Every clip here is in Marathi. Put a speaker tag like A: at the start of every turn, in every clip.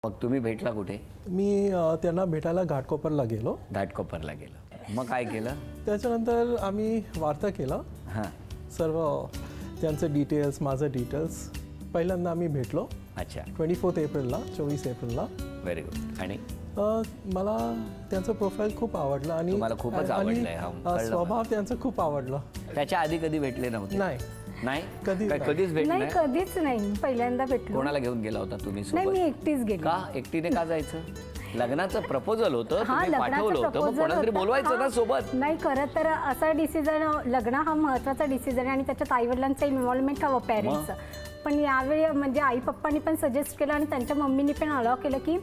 A: मग तुम्ही भेटला कुठे?
B: मी त्यांना भेटायला घाटकोपरला गेलो.
A: घाटकोपरला गेलं. मग काय केलं?
B: त्याच्यानंतर आम्ही वार्ता केलं.
A: हां.
B: सर्व त्यांचं डिटेल्स, माझं डिटेल्स. पहिल्यांदा आम्ही भेटलो.
A: अच्छा.
B: 24 एप्रिलला, 24 एप्रिलला.
A: Very good. आणि
B: मला त्यांचं प्रोफाईल खूप आवडलं आणि
A: तुम्हाला खूपच आवडलंय.
B: आणि स्वभाव त्यांचं खूप आवडलं.
A: त्याच्या आधी कधी भेटले नव्हते?
B: नाही
A: नाही
B: कधीच
A: काय
B: नाही.
A: कधीच भेटले
C: नाही, कधीच नाही. पहिल्यांदा भेटलो.
A: कोणाला घेऊन गेला होता तुम्ही
C: नाही,
A: सोबत?
C: मी एकटीच गेले.
A: का एकटीने का जायचं? लग्नाचं प्रपोजल होतं,
C: हा,
A: तुम्ही
C: लग्नाचं
A: पाठवलं होतं, मग
C: proposal
A: कोणाला तरी
C: होतं.
A: बोलवायचं ना
C: हा.
A: सोबत.
C: नाही, खरं तर असा डिसिजन, लग्न हा महत्त्वाचा डिसिजन आहे आणि त्याच्यात आईवडिलांचं इन्व्हॉल्वमेंट हवं, पॅरेंट्सचं. पण यावेळी म्हणजे आई पप्पांनी पण सजेस्ट केलं आणि त्यांच्या मम्मीनी पण अलाव केलं की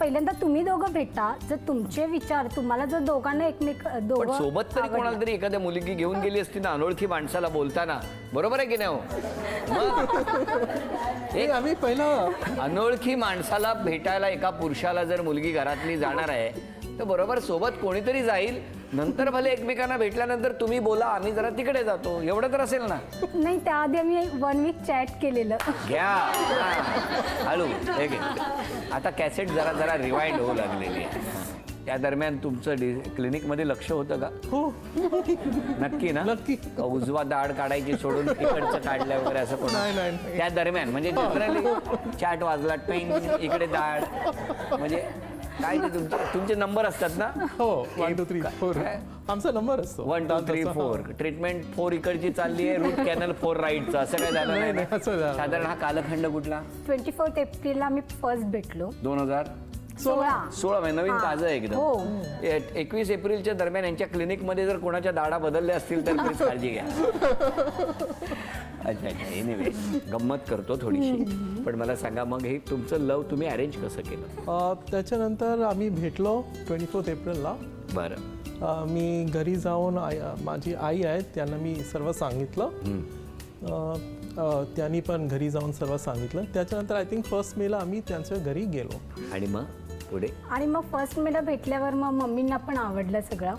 C: पहिल्यांदा तुम्ही दोघं भेटा. जर तुमचे विचार, तुम्हाला जर दोघांना एकमेक
A: पण
C: दोघं
A: सोबत तरी
C: आवडलं.
A: कोणाला तरी एखाद्या मुलगी घेऊन गेली असती ना, अनोळखी माणसाला बोलताना. बरोबर आहे की नाही हो? मग
B: एक आम्ही पहिला
A: अनोळखी माणसाला भेटायला एका पुरुषाला जर मुलगी घरातली जाणार आहे तर बरोबर सोबत कोणीतरी जाईल. नंतर भले एकमेकांना भेटल्यानंतर तुम्ही बोला, आम्ही जरा तिकडे जातो, एवढं तर असेल ना?
C: नाही, त्याआधी आम्ही 1 वीक चॅट केलेलं.
A: घ्या. हळू हे घे. आता कॅसेट जरा जरा रिवाइंड होऊ लागलेली आहे. त्या दरम्यान तुमचं क्लिनिकमध्ये लक्ष होतं का?
B: हो
A: नक्की ना?
B: नक्की.
A: का उजवा दाढ काढायची सोडून तिकडचं काढलं वगैरे असं कोण?
B: नाही.
A: त्या दरम्यान म्हणजे जनरली चॅट वाजला, ट्विंग, इकडे दाढ, म्हणजे काय ते तुमचे नंबर असतात ना?
B: हो 1 2 3 4 आमचा नंबर असतो
A: 1 2 3 4. ट्रीटमेंट 4 इकडची चालली आहे, रूट कॅनल 4 राईटचं. असं काय झालं नाही
B: नाही,
A: ना?
B: असं झालं.
A: साधारण हा कालखंड कुठला?
C: 24 एप्रिलला आम्ही फर्स्ट भेटलो.
A: 2016 नवीन ताजं आहे एकदम.
C: हो.
A: 21 एप्रिलच्या दरम्यान यांच्या क्लिनिकमध्ये जर कोणाच्या दाढा बदलल्या असतील तर प्लीज काळजी घ्या. अच्छा. एनिवे, गंमत करतो थोडीशी. पण मला सांगा, मग हे तुमचं लव तुम्ही अरेंज कसं केलं?
B: त्याच्यानंतर आम्ही भेटलो 24 एप्रिलला.
A: बरं.
B: मी घरी जाऊन माझी आई आहे त्यांना मी सर्व सांगितलं. त्यांनी पण घरी जाऊन सर्व सांगितलं. त्याच्यानंतर आय थिंक फर्स्ट मेला आम्ही त्यांच्या घरी गेलो.
A: आणि मग पुढे?
C: आणि मग फर्स्ट मेला भेटल्यावर मग मम्मींना पण आवडलं
A: हां.
C: सगळं.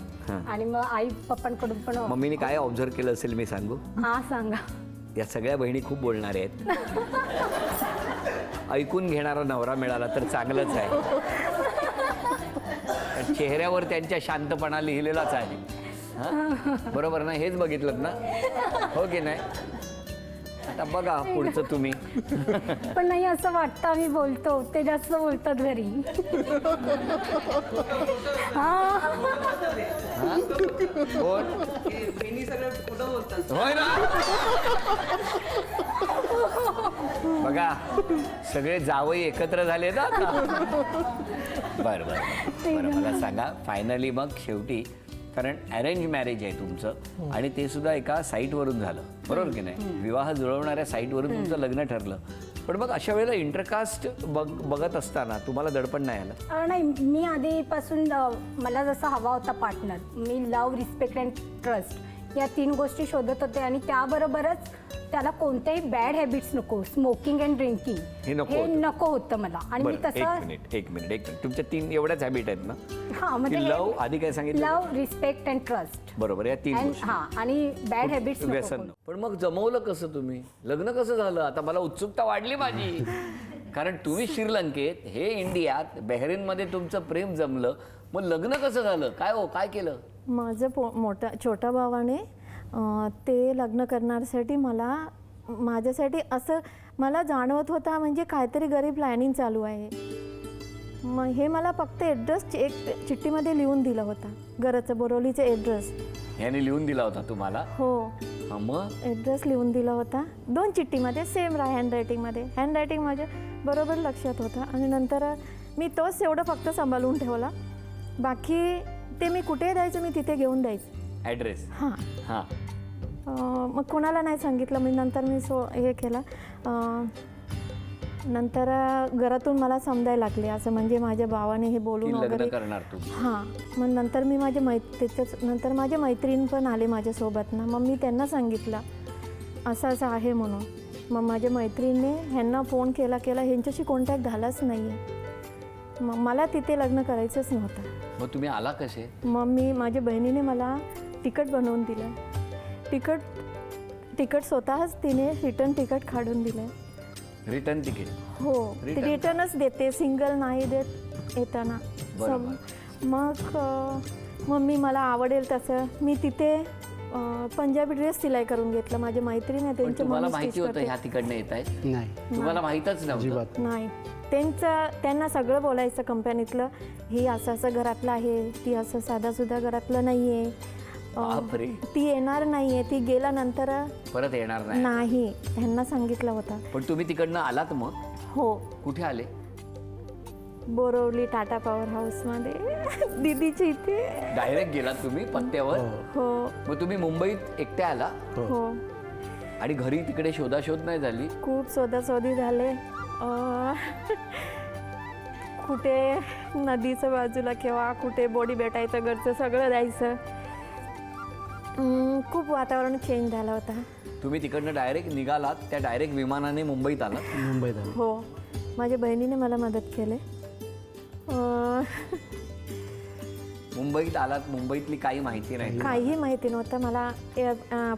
C: आणि मग आई पप्पांकडून पण
A: मम्मीने काय ऑब्झर्व केलं असेल मी सांगू?
C: हा, सांगा.
A: या सगळ्या बहिणी खूप बोलणाऱ्या आहेत. ऐकून घेणारा नवरा मिळाला तर चांगलंच आहे. चेहऱ्यावर त्यांच्या शांतपणा लिहिलेलाच आहे. हां, बरोबर ना? हेच बघितलं ना? हो की नाही? आता बघा पुढचं तुम्ही.
C: पण नाही, असं वाटतं आम्ही बोलतो, ते जास्त बोलतात घरी. हा.
A: कोण? होय ना? बघा सगळे जावई एकत्र झाले ना आता. बरं, मला सांगा फायनली मग शेवटी, कारण अरेंज मॅरेज आहे तुमचं आणि ते सुद्धा एका साईटवरून झालं, बरोबर की नाही? विवाह जुळवणाऱ्या साईटवरून तुमचं लग्न ठरलं. पण मग अशा वेळेला इंटरकास्ट बघत असताना तुम्हाला दडपण नाही आलं?
C: नाही, मी आधीपासून मला जसा हवा होता partner, me love, respect and trust या 3 गोष्टी शोधत होते. आणि त्याबरोबरच त्याला कोणतेही बॅड हॅबिट्स नको, स्मोकिंग अँड ड्रिंकिंग हे नको होतं मला. आणि मी तसं
A: एक मिनिट तुमच्या 3 एवढ्याच हॅबिट आहेत ना?
C: हा, म्हणजे
A: लव्ह आधी काय सांगितलं?
C: Love, respect and trust.
A: बरोबर, या 3 गोष्टी.
C: हा, आणि बॅड हॅबिट्स
A: व्यसन.
C: नको.
A: पण मग जमवलं कसं तुम्ही? लग्न कसं झालं? आता मला उत्सुकता वाढली माझी. कारण तुम्ही श्रीलंकेत, हे इंडियात, बहरीनमध्ये तुमचं प्रेम जमलं. मग लग्न कसं झालं? काय केलं?
D: माझं छोट्या भावाने ते लग्न करण्यासाठी माझ्यासाठी असं मला जाणवत होता, म्हणजे काहीतरी गरीब प्लॅनिंग चालू आहे. मग हे मला फक्त ॲड्रेस एक चिठ्ठीमध्ये लिहून दिला होता, घराचं बोरवलीचा ॲड्रेस.
A: याने लिहून दिला होता तुम्हाला?
D: हो,
A: मग
D: ॲड्रेस लिहून दिला होता 2 चिठ्ठीमध्ये, सेम हँडरायटिंग माझ्या बरोबर लक्षात होता. आणि नंतर मी तोच एवढं फक्त सांभाळून ठेवला. बाकी ते मी कुठे द्यायचं, मी तिथे घेऊन द्यायचं ॲड्रेस. हां. मग कोणाला नाही सांगितलं. नंतर मी हे केलं. नंतर घरातून मला समजायला लागले असं, म्हणजे माझ्या भावाने हे बोलून वगैरे
A: करणार तू.
D: हां. मग नंतर मी नंतर माझे मैत्रीण पण आले माझ्यासोबत ना. मग मी त्यांना सांगितलं असं आहे म्हणून. मग माझ्या मैत्रिणीने ह्यांना फोन केला ह्यांच्याशी कॉन्टॅक्ट झालाच नाही आहे. मग मला तिथे लग्न करायचंच नव्हतं.
A: मग तुम्ही आला कसे?
D: मग माझ्या बहिणीने मला तिकीट बनवून दिलं. तिकीट स्वतःच तिने रिटर्न तिकीट काढून दिलं.
A: Return ticket.
D: हो
A: Return.
D: रिटर्नच देते, सिंगल नाही देत येताना.
A: बरोबर.
D: मग मम्मी मला आवडेल तसं मी तिथे पंजाबी ड्रेस सिलाई करून घेतला. माझी मैत्रीण आहे
A: पण
D: त्यांच्या
A: तुम्हाला
D: मम्मी
A: माहिती
D: stitch
A: होतं
D: करते.
A: ह्या तिकडनं येत आहेत?
B: नाही
A: तुम्हाला माहीतच नव्हतं?
B: अजिबात
D: नाही, त्यांना सगळं बोलायचं कंपनीतलं, ही असं असं घरातलं आहे, ती असं साधासुद्धा घरातलं नाही आहे,
A: बापरे.
D: ती येणार नाही आहे, ती गेल्यानंतर
A: परत येणार नाही.
D: नाही ह्यांना सांगितलं होतं.
A: पण तुम्ही तिकडनं आलात मग?
D: हो,
A: कुठे आले?
D: बोरवली टाटा पॉवर हाऊसमध्ये दीदीच्या इथे.
A: डायरेक्ट गेलात तुम्ही पत्त्यावर?
D: हो
A: मग तुम्ही मुंबईत एकट्या आला
D: हो,
A: आणि घरी तिकडे शोधाशोध नाही झाली?
D: खूप शोधाशोधी झाले. कुठे नदीचं बाजूला किंवा कुठे बोडी भेटायचं, घरचं सगळं जायचं. खूप वातावरण चेंज झालं होता.
A: तुम्ही तिकडनं डायरेक्ट निघालात, त्या डायरेक्ट विमानाने मुंबईत आलात?
B: मुंबईत आलो.
D: हो, माझ्या बहिणीने मला मदत केली.
A: मुंबईत आलात, मुंबईतली काही माहिती नाही?
D: काही माहिती नव्हतं मला.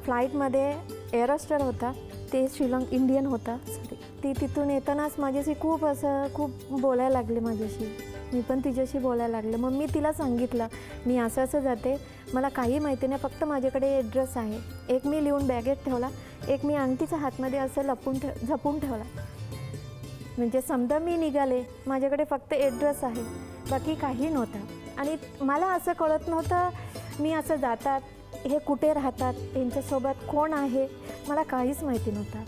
D: फ्लाईटमध्ये एअरहोस्टेस होता, ते इंडियन होता सॉरी. ती तिथून येतानाच माझ्याशी खूप बोलायला लागले माझ्याशी. मी पण तिच्याशी बोलायला लागले. मग मी तिला सांगितलं मी असं जाते, मला काही माहिती नाही, फक्त माझ्याकडे ॲड्रेस आहे. एक मी लिहून बॅगेत ठेवला, एक मी अंगठीच्या हातमध्ये असं झपून ठेवला. म्हणजे समजा मी निघाले, माझ्याकडे फक्त ॲड्रेस आहे, बाकी काही नव्हतं. आणि मला असं कळत नव्हतं मी असं जातात, हे कुठे राहतात, यांच्यासोबत कोण आहे, मला काहीच माहिती नव्हतं.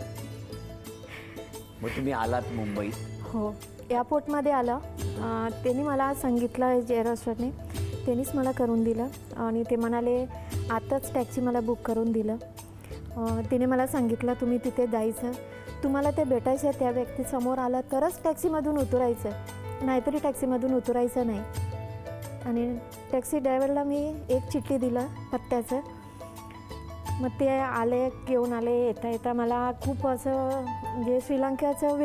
A: मग तुम्ही आलात मुंबईत?
D: हो, एअरपोर्टमध्ये आलं. त्यांनी मला सांगितलं, एअरहोस्टेसने त्यांनीच मला करून दिलं आणि ते म्हणाले आताच टॅक्सी मला बुक करून दिलं. तिने मला सांगितलं तुम्ही तिथे जायचं, तुम्हाला ते भेटायचं आहे, त्या व्यक्ती समोर आला तरच टॅक्सीमधून उतरायचं, नाहीतरी टॅक्सीमधून उतरायचं नाही. आणि टॅक्सी ड्रायव्हरला मी एक चिठ्ठी दिलं पत्त्याचं. मग ते आले, घेऊन आले. येता मला खूप असं म्हणजे श्रीलंकेचं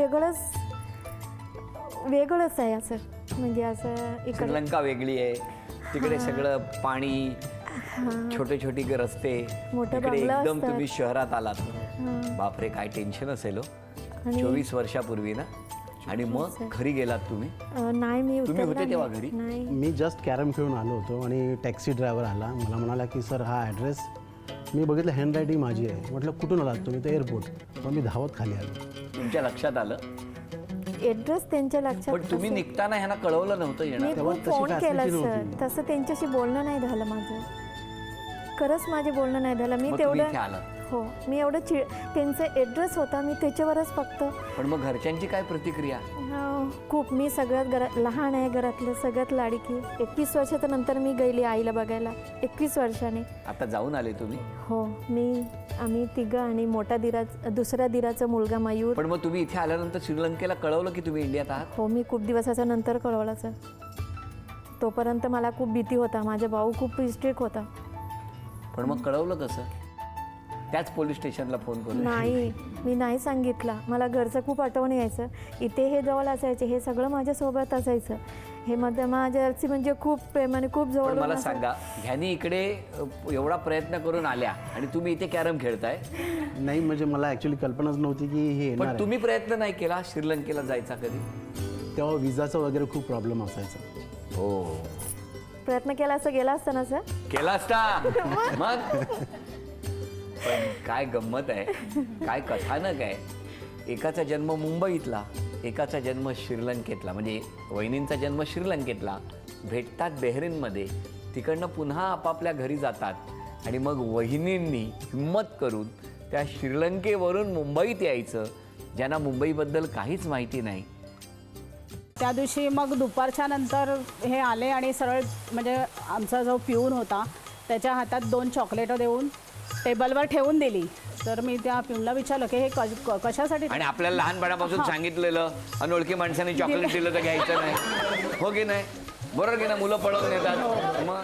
D: वेगळंच आहे असं. म्हणजे असं इकडे
A: श्रीलंका वेगळी आहे, तिकडे सगळं पाणी, छोटे रस्ते,
D: मोठं
A: तिकडे
D: बंगलं
A: एकदम
D: असतात.
A: तुम्ही शहरात आलात. बापरे, काय टेन्शन असेल हो. 24 वर्षापूर्वी ना. आणि मग घरी गेलात तुम्ही?
D: नाही, मी
A: तुम्ही होते
D: उतरला
A: तेव्हा
D: नाही.
A: घरी?
D: नाही,
B: मी जस्ट कॅरम खेळून आलो होतो आणि टॅक्सी ड्रायव्हर आला, मला म्हणाला की सर हा ॲड्रेस. मी बघितलं हँडरायटिंग माझी आहे. म्हटलं कुठून आलात तुम्ही? तर एअरपोर्ट. मग मी धावत खाली आलो.
A: तुमच्या लक्षात आलं?
D: ॲड्रेस त्यांच्या लक्षात.
A: पण तुम्ही निघताना ह्यांना कळवलं नव्हतं
D: मी
A: येणार?
B: तेव्हा
D: खूप
B: तशी
D: फोन
B: facility
D: केला
B: नव्हती.
D: सर, तसं त्यांच्याशी बोलणं नाही झालं माझं. खरंच माझे बोलणं नाही झालं. मी
A: मग तुम्ही इथे
D: तेवढं
A: आलात?
D: हो, मी एवढं त्यांचा ॲड्रेस होता, मी त्याच्यावरच फक्त
A: पण मग घरच्यांची काय प्रतिक्रिया?
D: खूप. मी सगळ्यात लहान आहे घरातलं, सगळ्यात लाडकी. 21 वर्षाच्या नंतर मी गेली आईला बघायला, 21 वर्षाने.
A: आता जाऊन आले तुम्ही?
D: हो, आम्ही तिघं आणि दुसऱ्या दिराचा मुलगा मयूर.
A: पण मग तुम्ही इथे आल्यानंतर श्रीलंकेला कळवलं की तुम्ही इंडियात आहात?
D: हो, मी खूप दिवसाच्या नंतर कळवलं सर. तोपर्यंत मला खूप भीती होता, माझा भाऊ खूप स्ट्रिक्ट होता.
A: पण मग कळवलं कसं? त्याच पोलीस स्टेशनला फोन करून?
D: नाही, मी नाही सांगितलं. मला घरचं खूप आठवण यायचं. इथे हे जवळ असायचे, हे सगळं माझ्यासोबत असायचं. हे माझ्याची म्हणजे खूप प्रेमाने खूप
A: पण
D: जवळ.
A: मला सांगा, ह्यानी इकडे एवढा प्रयत्न करून आल्या आणि तुम्ही इथे कॅरम खेळताय?
B: नाही, म्हणजे मला ॲक्च्युली कल्पनाच नव्हती की हे येणार
A: पण
B: आहे.
A: तुम्ही प्रयत्न नाही केला श्रीलंकेला जायचा कधी?
B: तेव्हा विजाचा वगैरे खूप प्रॉब्लेम असायचा.
A: हो,
D: प्रयत्न केला असं गेला असता ना सर?
A: केला असता मग. पण काय गंमत आहे, काय कथानक आहे. एकाचा जन्म मुंबईतला, एकाचा जन्म श्रीलंकेतला, म्हणजे वहिनींचा जन्म श्रीलंकेतला, भेटतात बेहरीनमध्ये, तिकडनं पुन्हा आपापल्या घरी जातात आणि मग वहिनींनी हिम्मत करून त्या श्रीलंकेवरून मुंबईत यायचं, ज्यांना मुंबईबद्दल काहीच माहिती नाही.
E: त्या दिवशी मग दुपारच्या नंतर हे आले आणि सरळ म्हणजे आमचा जो पिऊन होता त्याच्या हातात 2 चॉकलेटं देऊन टेबलवर ठेवून दिली. तर मी त्या पिऊनला विचारलं की हे कशासाठी?
A: आणि आपल्याला लहानपणापासून सांगितलेलं अनोळखी माणसाने चॉकलेट दिलं तर घ्यायचं नाही, हो की नाही? बरोबर की नाही? मुलं पळवून नेतात. मग